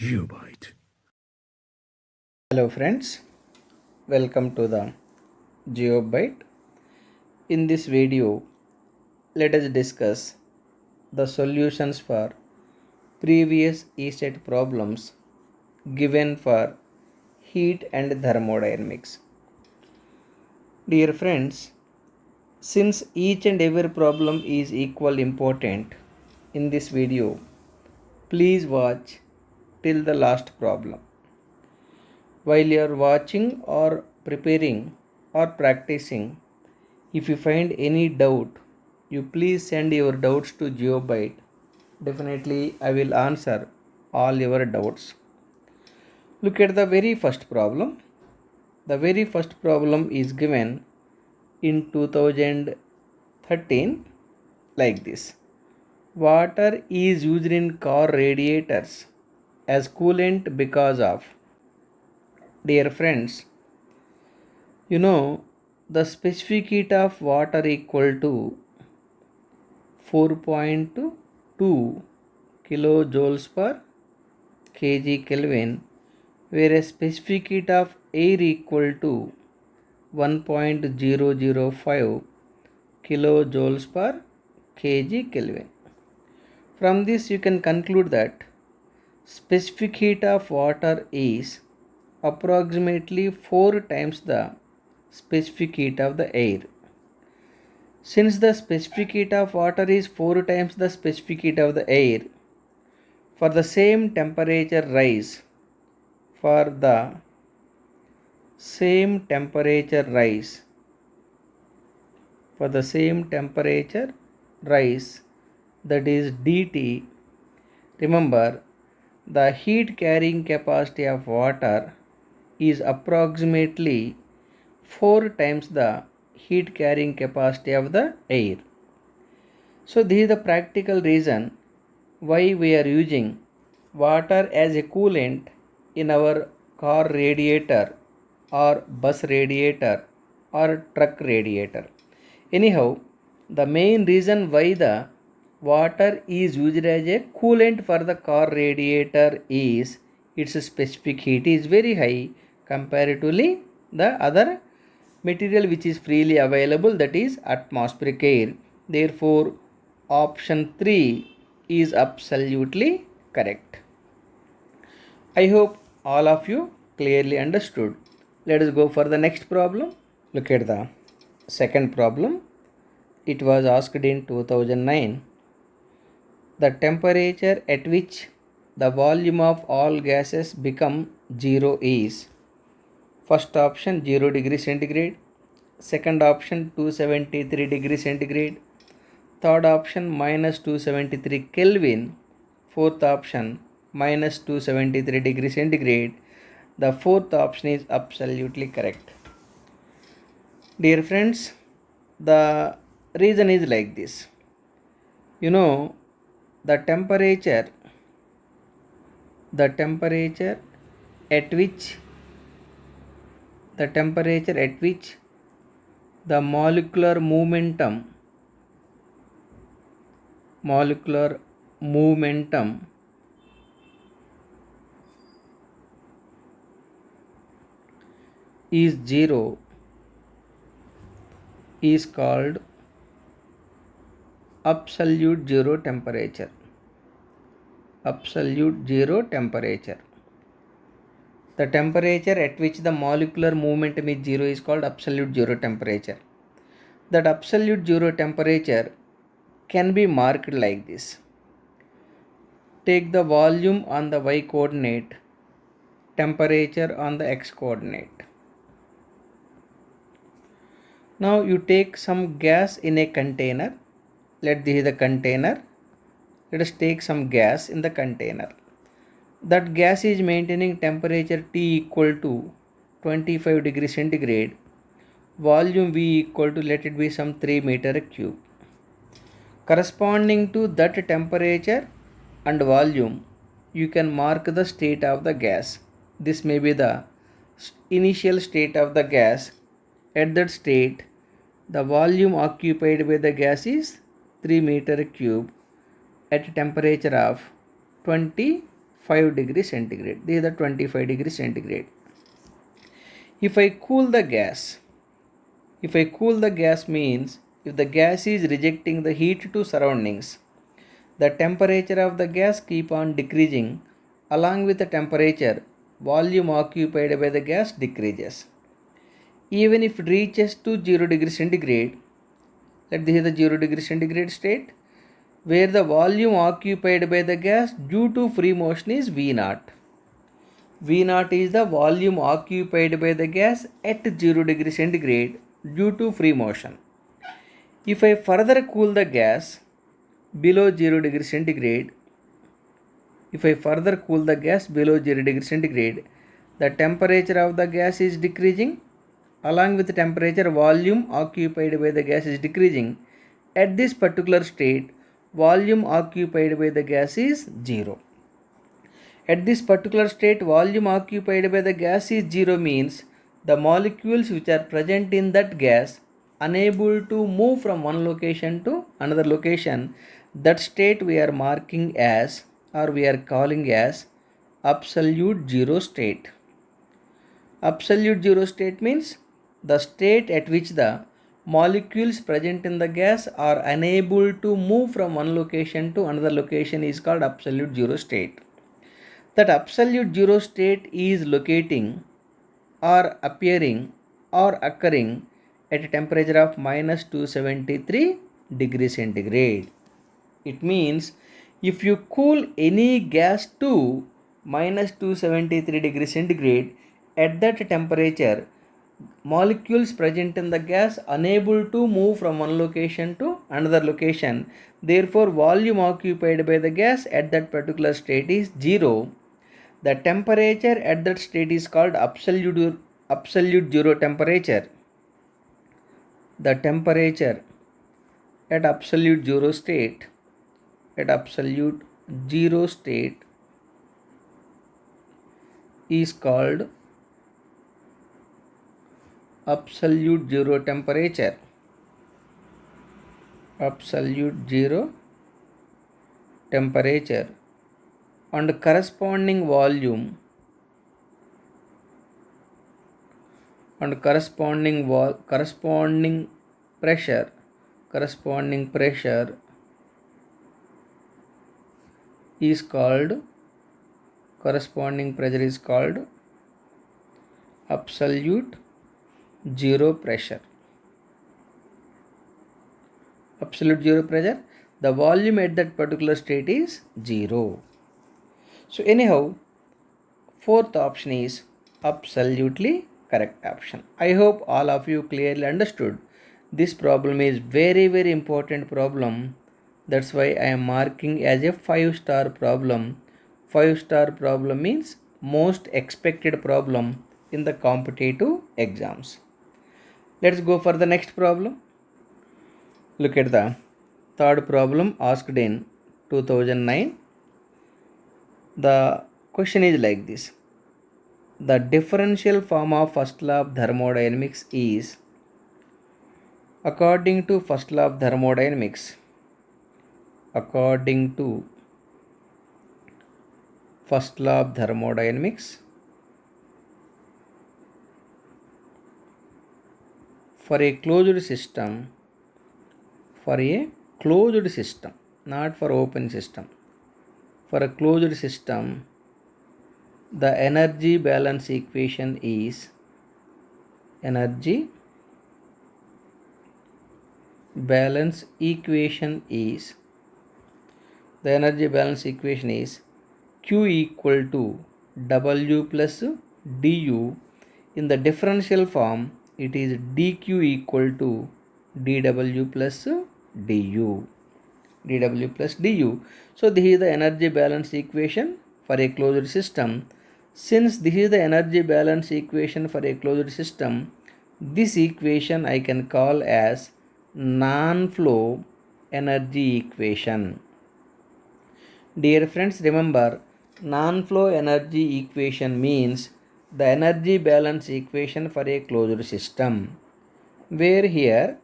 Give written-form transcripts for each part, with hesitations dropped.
Geobyte. Hello friends, welcome to the Geobyte. In this video, let us discuss the solutions for previous ESET problems given for heat and thermodynamics. Dear friends, since each and every problem is equally important in this video, please watch till the last problem. While you are watching or preparing or practicing, if you find any doubt, you please send your doubts to Geobyte. Definitely, I will answer all your doubts. Look at the very first problem. The very first problem is given in 2013 like this. Water is used in car radiators as coolant because of. Dear friends, you know the specific heat of water equal to 4.2 kilojoules per kg Kelvin, whereas specific heat of air equal to 1.005 kilojoules per kg Kelvin. From this you can conclude that specific heat of water is approximately 4 times the specific heat of the air. Since the specific heat of water is 4 times the specific heat of the air, for the same temperature rise, for the same temperature rise, for the same temperature rise, that is dT, remember the heat carrying capacity of water is approximately 4 times the heat carrying capacity of the air. So this is the practical reason why we are using water as a coolant in our car radiator or bus radiator or truck radiator. Anyhow, the main reason why the water is used as a coolant for the car radiator is its specific heat is very high comparatively the other material which is freely available, that is atmospheric air. Therefore, option 3 is absolutely correct. I hope all of you clearly understood. Let us go for the next problem. Look at the second problem. It was asked in 2009. The temperature at which the volume of all gases become zero is first option 0 degree centigrade, second option 273 degree centigrade, third option minus 273 Kelvin, fourth option minus 273 degree centigrade. The fourth option is absolutely correct. Dear friends, the reason is like this. You know, the temperature, the temperature at which, the temperature at which the molecular momentum is zero is called absolute zero temperature. Absolute zero temperature. The temperature at which the molecular momentum is zero is called absolute zero temperature. That absolute zero temperature can be marked like this. Take the volume on the y coordinate, temperature on the x coordinate. Now you take some gas in a container. Let this is the container. Let us take some gas in the container. That gas is maintaining temperature T equal to 25 degree centigrade. Volume V equal to, let it be some 3 meter cube. Corresponding to that temperature and volume, you can mark the state of the gas. This may be the initial state of the gas. At that state, the volume occupied by the gas is 3 meter cube at a temperature of 25 5 degrees centigrade. This is the 25 degrees centigrade. If I cool the gas, means if the gas is rejecting the heat to surroundings, the temperature of the gas keep on decreasing. Along with the temperature, volume occupied by the gas decreases. Even if it reaches to 0 degrees centigrade, let this is the 0 degree centigrade state, where the volume occupied by the gas due to free motion is V0. V0 is the volume occupied by the gas at 0 degree centigrade due to free motion. If I further cool the gas below 0 degree centigrade, the temperature of the gas is decreasing. Along with the temperature, volume occupied by the gas is decreasing. At this particular state, volume occupied by the gas is 0. At this particular state, volume occupied by the gas is 0 means the molecules which are present in that gas unable to move from one location to another location. That state we are marking as, or we are calling as, absolute zero state. Absolute zero state means the state at which the molecules present in the gas are unable to move from one location to another location is called absolute zero state. That absolute zero state is locating or appearing or occurring at a temperature of minus 273 degrees centigrade. It means if you cool any gas to minus 273 degrees centigrade, at that temperature, molecules present in the gas unable to move from one location to another location. Therefore, volume occupied by the gas at that particular state is 0. The temperature at that state is called absolute zero temperature. The temperature at absolute zero state, is called absolute zero temperature. And corresponding volume and corresponding pressure is called absolute zero pressure. The volume at that particular state is 0. So anyhow, fourth option is absolutely correct option. I hope all of you clearly understood. This problem is very, very important problem. That's why I am marking as a 5-star problem. 5-star problem means most expected problem in the competitive exams. Let's go for the next problem. Look at the third problem asked in 2009. The question is like this. The differential form of first law of thermodynamics is, according to first law of thermodynamics, for a closed system, not for open system, for a closed system, the energy balance equation is Q equal to W plus du. In the differential form, it is dq equal to dw plus du. So this is the energy balance equation for a closed system. Since this is the energy balance equation for a closed system, this equation I can call as non-flow energy equation. Dear friends, remember, non-flow energy equation means the energy balance equation for a closed system, where here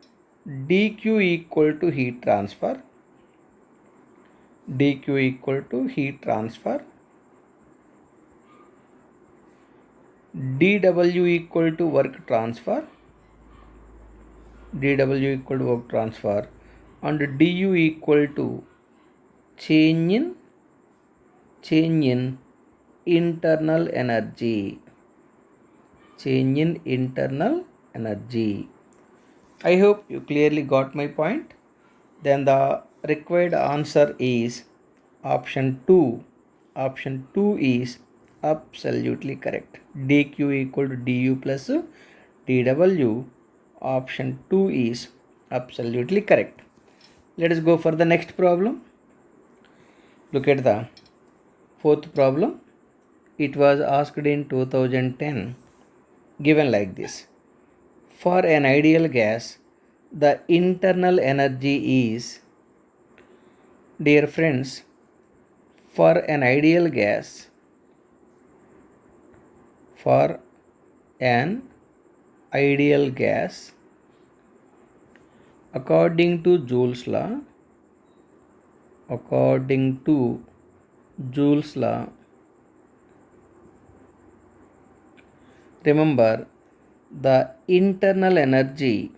dq equal to heat transfer, dW equal to work transfer, dW equal to work transfer, and du equal to change in internal energy, change in internal energy. I hope you clearly got my point. Then the required answer is option 2. Option 2 is absolutely correct. dq equal to du plus dw. Option 2 is absolutely correct. Let us go for the next problem. Look at the fourth problem. It was asked in 2010, given like this. For an ideal gas, the internal energy is, dear friends, for an ideal gas, for an ideal gas, according to Joule's law, according to Joule's law, remember the internal energy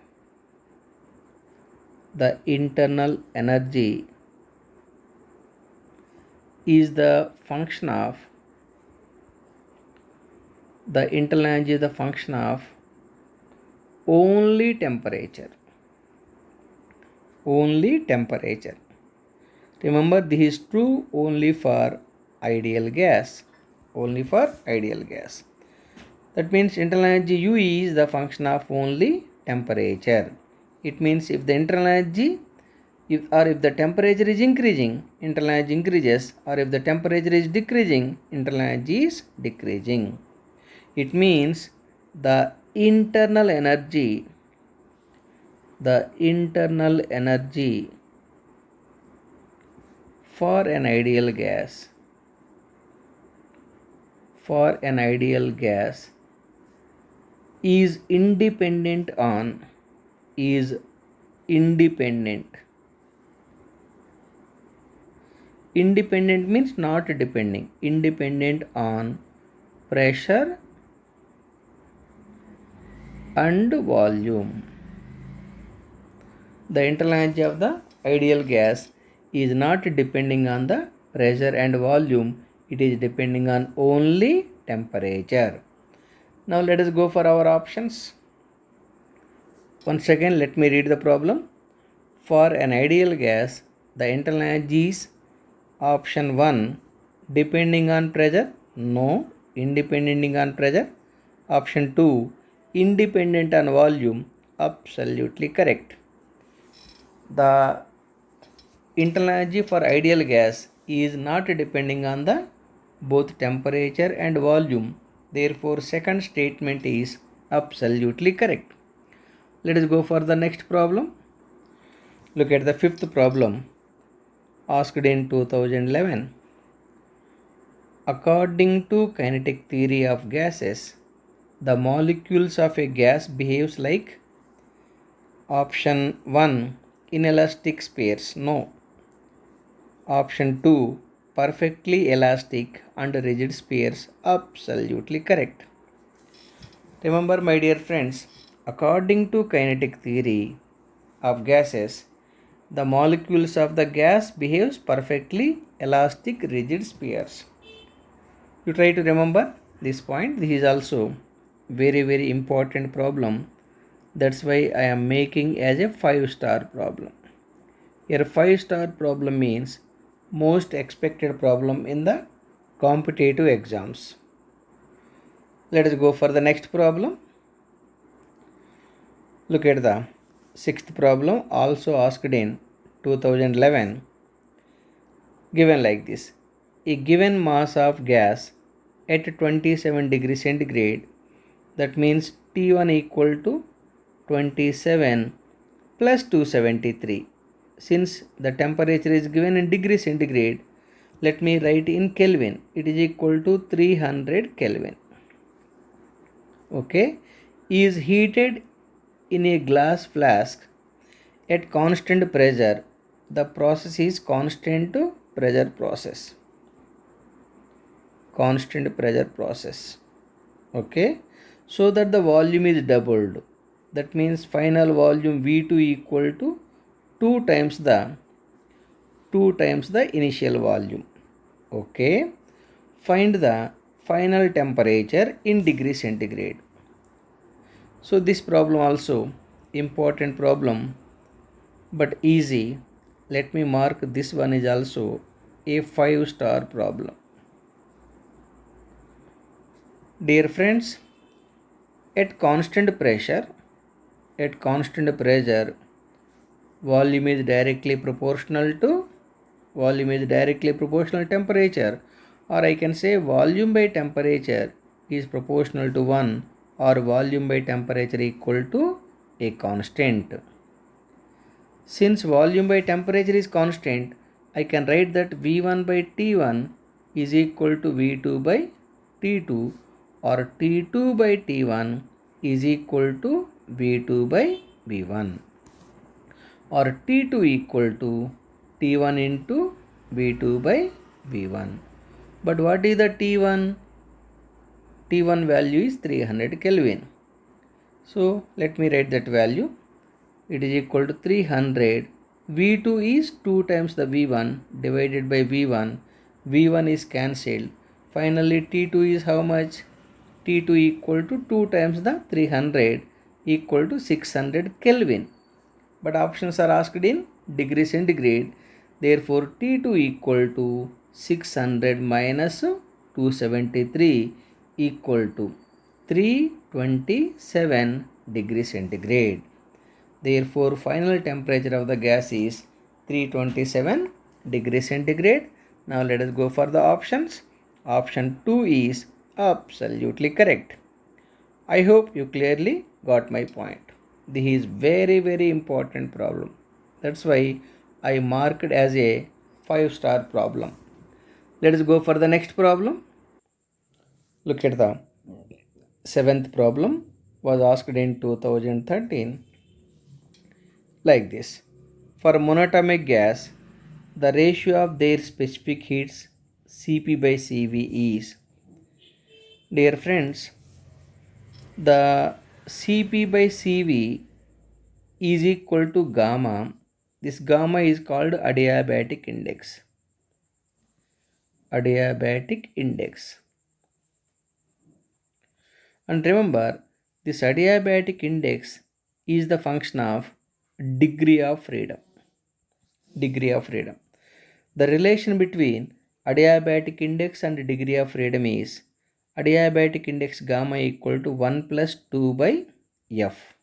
is the function of only temperature. Remember, this is true only for ideal gas. That means internal energy U is the function of only temperature. It means if the internal energy, if the temperature is increasing, internal energy increases, or if the temperature is decreasing, internal energy is decreasing. It means the internal energy for an ideal gas is independent means not depending, independent on pressure and volume. The internal energy of the ideal gas is not depending on the pressure and volume, it is depending on only temperature. Now let us go for our options. Once again, let me read the problem. For an ideal gas, the internal energy is option 1 depending on pressure, no, independent on pressure. Option 2 independent on volume, absolutely correct. The internal energy for ideal gas is not depending on the both temperature and volume, therefore second statement is absolutely correct. Let us go for the next problem. Look at the fifth problem asked in 2011. According to kinetic theory of gases, the molecules of a gas behaves like option 1 inelastic spheres, no. Option 2 perfectly elastic and rigid spheres, absolutely correct. Remember, my dear friends, according to kinetic theory of gases, the molecules of the gas behaves perfectly elastic rigid spheres. You try to remember this point. This is also very important problem. That's why I am making as a 5-star problem. Here 5-star problem means most expected problem in the competitive exams. Let us go for the next problem. Look at the sixth problem, also asked in 2011, given like this. A given mass of gas at 27 degrees centigrade, that means T1 equal to 27 plus 273. Since the temperature is given in degree centigrade, let me write in Kelvin. It is equal to 300 Kelvin. Okay, is heated in a glass flask at constant pressure. The process is constant pressure process. Okay, so that the volume is doubled. That means final volume V2 equal to 2 times the initial volume. Okay, find the final temperature in degree centigrade. So this problem also important problem but easy. Let me mark this one is also a 5-star problem. Dear friends, at constant pressure, volume is directly proportional to temperature, or I can say volume by temperature is proportional to 1, or volume by temperature equal to a constant. Since volume by temperature is constant, I can write that V1 by T1 is equal to V2 by T2, or T2 by T1 is equal to V2 by V1, or T2 equal to T1 into V2 by V1. But what is the T1? T1 value is 300 Kelvin. So let me write that value. It is equal to 300. V2 is 2 times the V1 divided by V1. V1 is cancelled. Finally T2 is how much? T2 equal to 2 times the 300 equal to 600 Kelvin. But options are asked in degree centigrade. Therefore T2 equal to 600 minus 273 equal to 327 degree centigrade. Therefore, final temperature of the gas is 327 degrees centigrade. Now let us go for the options. Option 2 is absolutely correct. I hope you clearly got my point. This is very important problem. That's why I marked as a 5-star problem. Let us go for the next problem. Look at the 7th problem, was asked in 2013. Like this. For monatomic gas, the ratio of their specific heats Cp by Cv is, dear friends, the Cp by Cv is equal to gamma. This gamma is called adiabatic index. Adiabatic index. And remember, this adiabatic index is the function of degree of freedom. Degree of freedom. The relation between adiabatic index and degree of freedom is adiabatic index gamma equal to 1 plus 2 by F,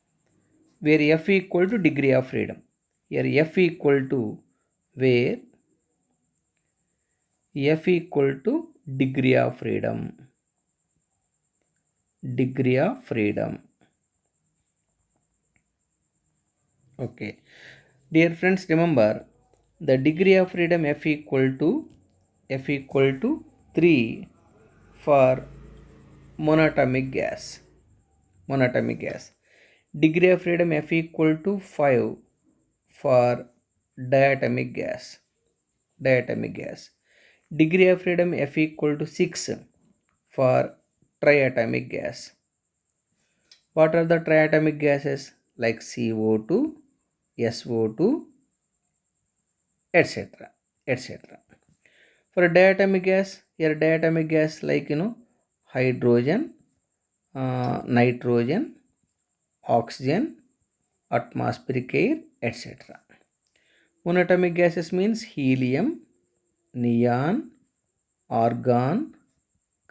where F equal to degree of freedom. Here F equal to where F equal to degree of freedom. Degree of freedom. Okay. Dear friends, remember the degree of freedom F equal to 3 for monatomic gas. Degree of freedom F equal to 5 for diatomic gas. Degree of freedom F equal to 6 for triatomic gas. What are the triatomic gases? Like CO2, SO2, etc. For a diatomic gas, here diatomic gas like hydrogen, nitrogen, oxygen, atmospheric air, etc. Monatomic gases means helium, neon, argon,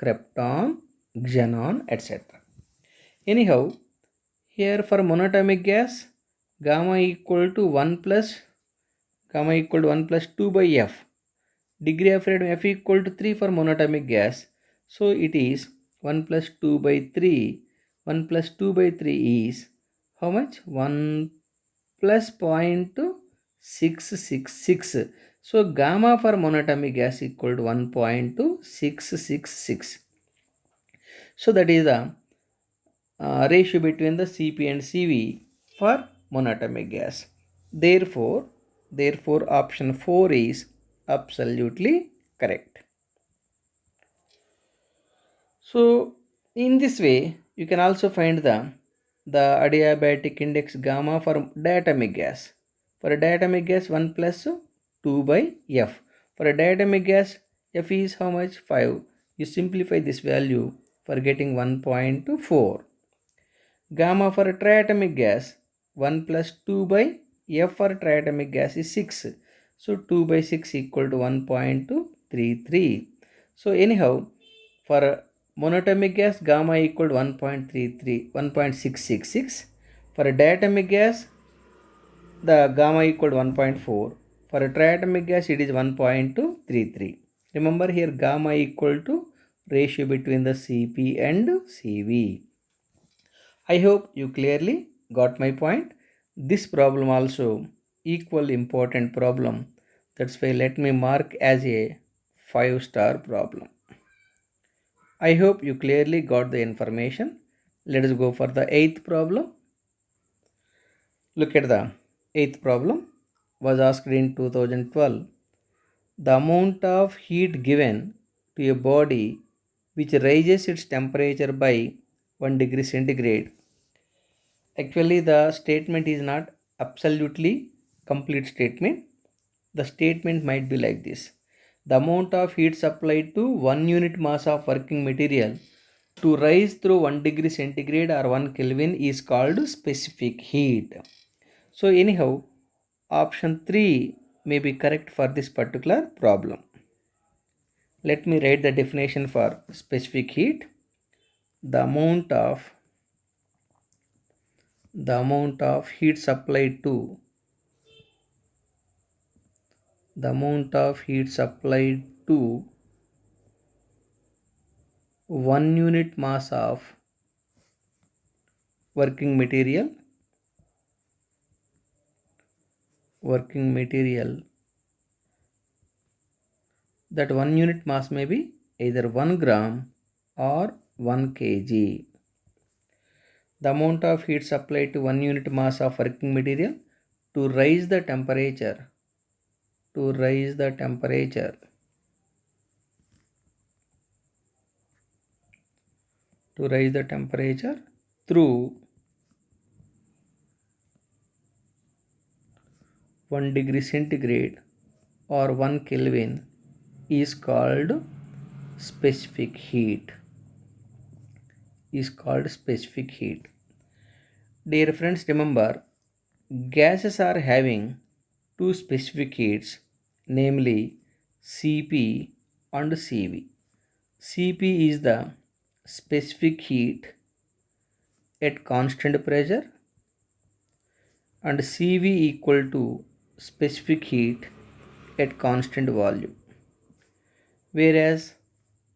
krypton, xenon, etc. Anyhow, here for monatomic gas, gamma equal to 1 plus 2 by F. Degree of freedom F equal to 3 for monatomic gas. So it is 1 plus 2 by 3. 1 plus 2 by 3 is how much? 1 plus 0.666. So gamma for monatomic gas equal to 1.666. So that is the ratio between the Cp and Cv for monatomic gas. Therefore option 4 is absolutely correct. So In this way, you can also find the adiabatic index gamma for diatomic gas. For a diatomic gas, 1 plus 2 by F. For a diatomic gas, F is how much? 5. You simplify this value for getting 1.4. Gamma for a triatomic gas, 1 plus 2 by F for triatomic gas is 6. So 2 by 6 equal to 1.33. So anyhow, for a monatomic gas, gamma equal to 1.33, 1.666. For a diatomic gas, the gamma equal to 1.4. For a triatomic gas, it is 1.33. Remember here gamma equal to ratio between the Cp and Cv. I hope you clearly got my point. This problem also equal important problem. That's why let me mark as a 5-star problem. I hope you clearly got the information. Let us go for the 8th problem. Look at the 8th problem was asked in 2012. The amount of heat given to a body which raises its temperature by 1 degree centigrade. Actually, the statement is not absolutely complete statement. The statement might be like this. The amount of heat supplied to 1 unit mass of working material to rise through 1 degree centigrade or 1 Kelvin is called specific heat. So anyhow, option 3 may be correct for this particular problem. Let me write the definition for specific heat. The amount of heat supplied to the amount of heat supplied to 1 unit mass of working material that 1 unit mass may be either 1 gram or 1 kg. The amount of heat supplied to 1 unit mass of working material to raise the temperature through 1 degree centigrade or 1 Kelvin is called specific heat. Dear friends, remember, gases are having two specific heats, namely Cp and Cv. Cp is the specific heat at constant pressure and Cv equal to specific heat at constant volume. Whereas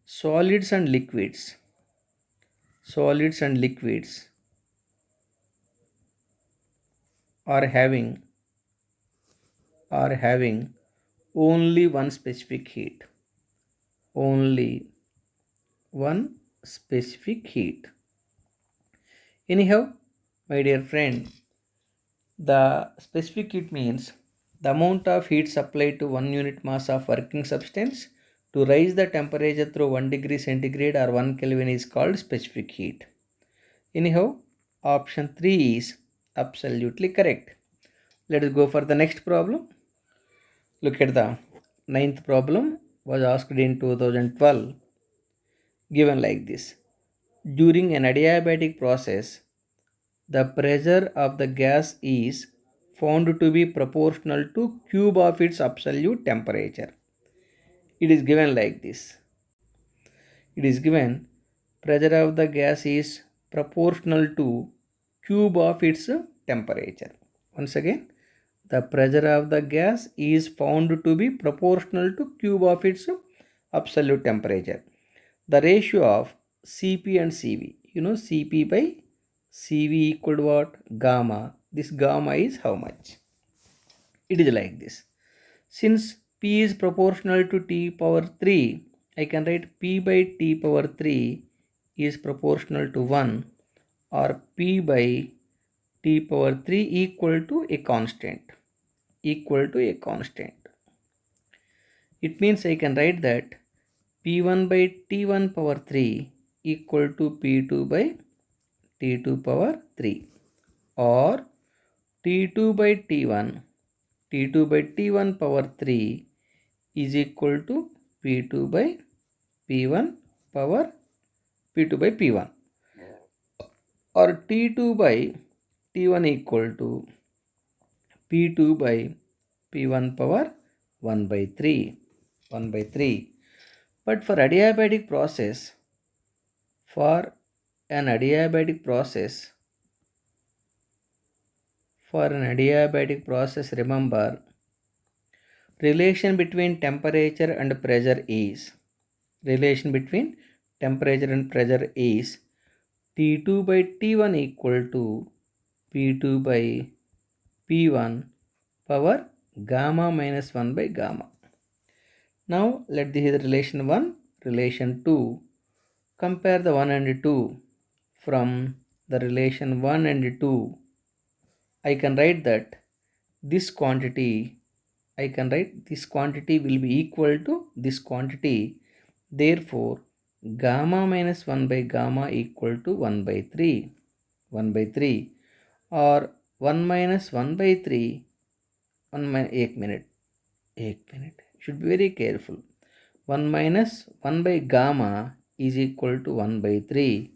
solids and liquids are having only one specific heat. Anyhow, my dear friend, the specific heat means the amount of heat supplied to 1 unit mass of working substance to raise the temperature through 1 degree centigrade or 1 Kelvin is called specific heat. Anyhow, option 3 is absolutely correct. Let us go for the next problem. Look at the 9th problem was asked in 2012, given like this. During an adiabatic process, the pressure of the gas is found to be proportional to cube of its absolute temperature. It is given like this. It is given pressure of the gas is proportional to cube of its temperature. Once again, the pressure of the gas is found to be proportional to cube of its absolute temperature. The ratio of Cp and Cv, Cp by Cv equal to what? Gamma. This gamma is how much? It is like this. Since P is proportional to T power 3, I can write P by T power 3 is proportional to 1, or P by T power 3 equal to a constant. It means I can write that P1 by T1 power 3 equal to P2 by T2 power 3, or T2 by T1 power 3 is equal to P2 by P1 power P2 by P1, or T2 by T1 equal to P2 by P1 power 1 by 3. But for adiabatic process, for an adiabatic process, remember, relation between temperature and pressure is T2 by T1 equal to P2 by P1 power gamma minus 1 by gamma. Now let this is relation 1, relation 2. Compare the 1 and 2. From the relation 1 and 2, I can write that this quantity will be equal to this quantity. Therefore, gamma minus 1 by gamma equal to 1 by 3. Or 1 minus 1 by 3. 1 minute. Should be very careful. 1 minus 1 by gamma is equal to 1 by 3,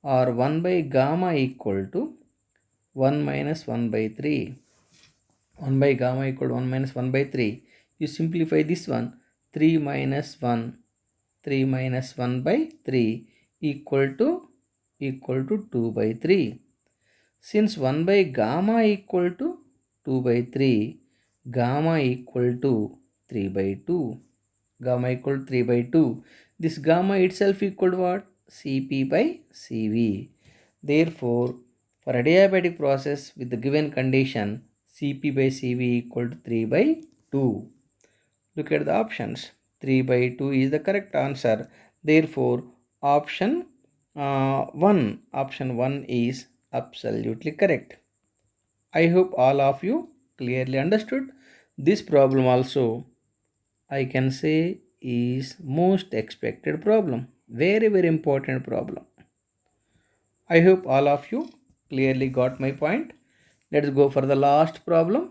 or 1 by gamma equal to 1 minus 1 by 3. 1 by gamma equal to 1 minus 1 by 3. You simplify this one. 3 minus 1 by 3 equal to 2 by 3. Since 1 by gamma equal to 2 by 3, gamma equal to 3 by 2. This gamma itself equal to what? Cp by Cv. Therefore, for adiabatic process with the given condition, Cp by Cv equal to 3 by 2. Look at the options. 3 by 2 is the correct answer. Therefore, option 1 is absolutely correct. I hope all of you clearly understood. This problem also, I can say, is most expected problem. Very, very important problem. I hope all of you clearly got my point. Let's go for the last problem.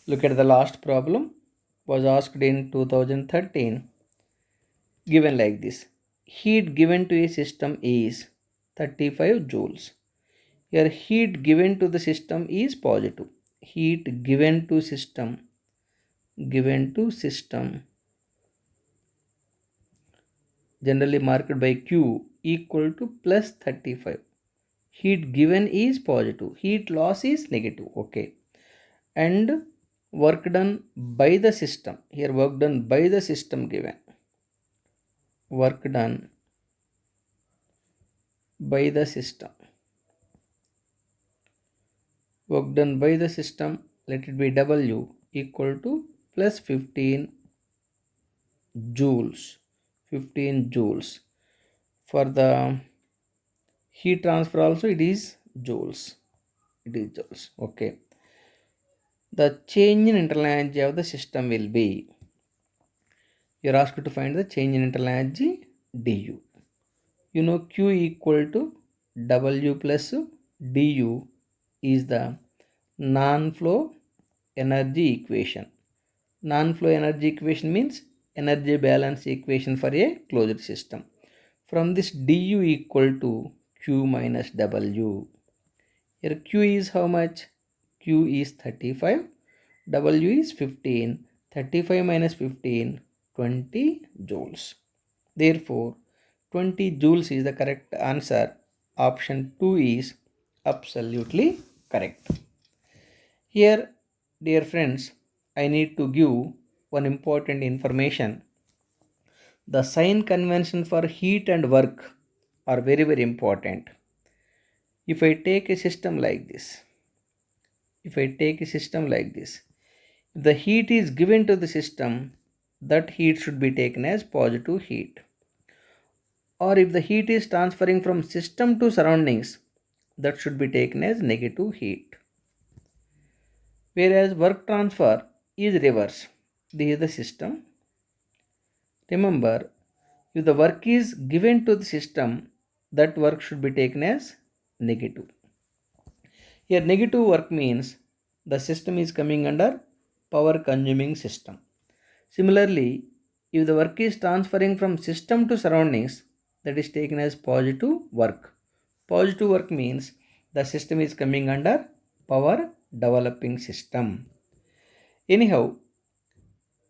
Look at the last problem. Was asked in 2013. Given like this. Heat given to a system is 35 joules. Here heat given to the system is positive. Heat given to system generally marked by Q equal to plus 35. Heat given is positive. Heat loss is negative. Okay. And work done by the system. Here work done by the system given. Work done by the system. Work done by the system, let it be W equal to plus 15 joules. For the heat transfer also it is joules. Okay. The change in internal energy of the system will be, you are asked to find the change in internal energy du. You know Q equal to W plus du is the non-flow energy equation. Non-flow energy equation means energy balance equation for a closed system. From this du equal to Q minus W. Here Q is how much? Q is 35, W is 15. 35 minus 15, 20 joules. Therefore, 20 joules is the correct answer. Option 2 is absolutely correct. Here, dear friends, I need to give one important information. The sign convention for heat and work are very, very important. If I take a system like this, if the heat is given to the system, that heat should be taken as positive heat. Or if the heat is transferring from system to surroundings, that should be taken as negative heat. Whereas work transfer is reverse. This is the system. Remember, If the work is given to the system, that work should be taken as negative. Here negative work means the system is coming under power consuming system. Similarly, if the work is transferring from system to surroundings, that is taken as positive work. Positive work means the system is coming under power developing system. Anyhow,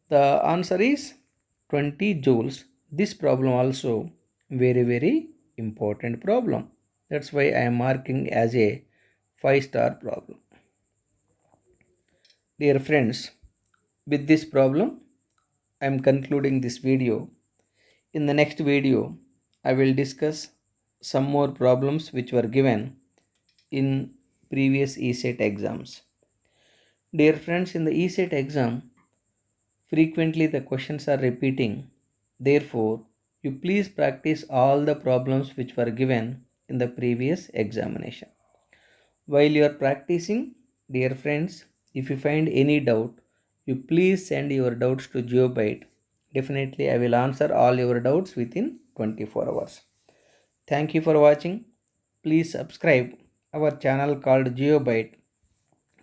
the answer is 20 joules. This problem also very important problem. That's why I am marking as a 5-star problem. Dear friends, with this problem, I am concluding this video. In the next video, I will discuss some more problems which were given in previous ESET exams. Dear friends, in the ESET exam, frequently the questions are repeating. Therefore, you please practice all the problems which were given in the previous examination. While you are practicing, dear friends, if you find any doubt, you please send your doubts to GeoByte. Definitely, I will answer all your doubts within 24 hours. Thank you for watching. Please subscribe our channel called GeoByte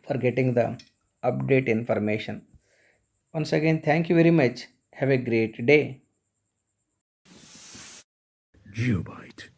for getting the update information. Once again, thank you very much. Have a great day. GeoByte.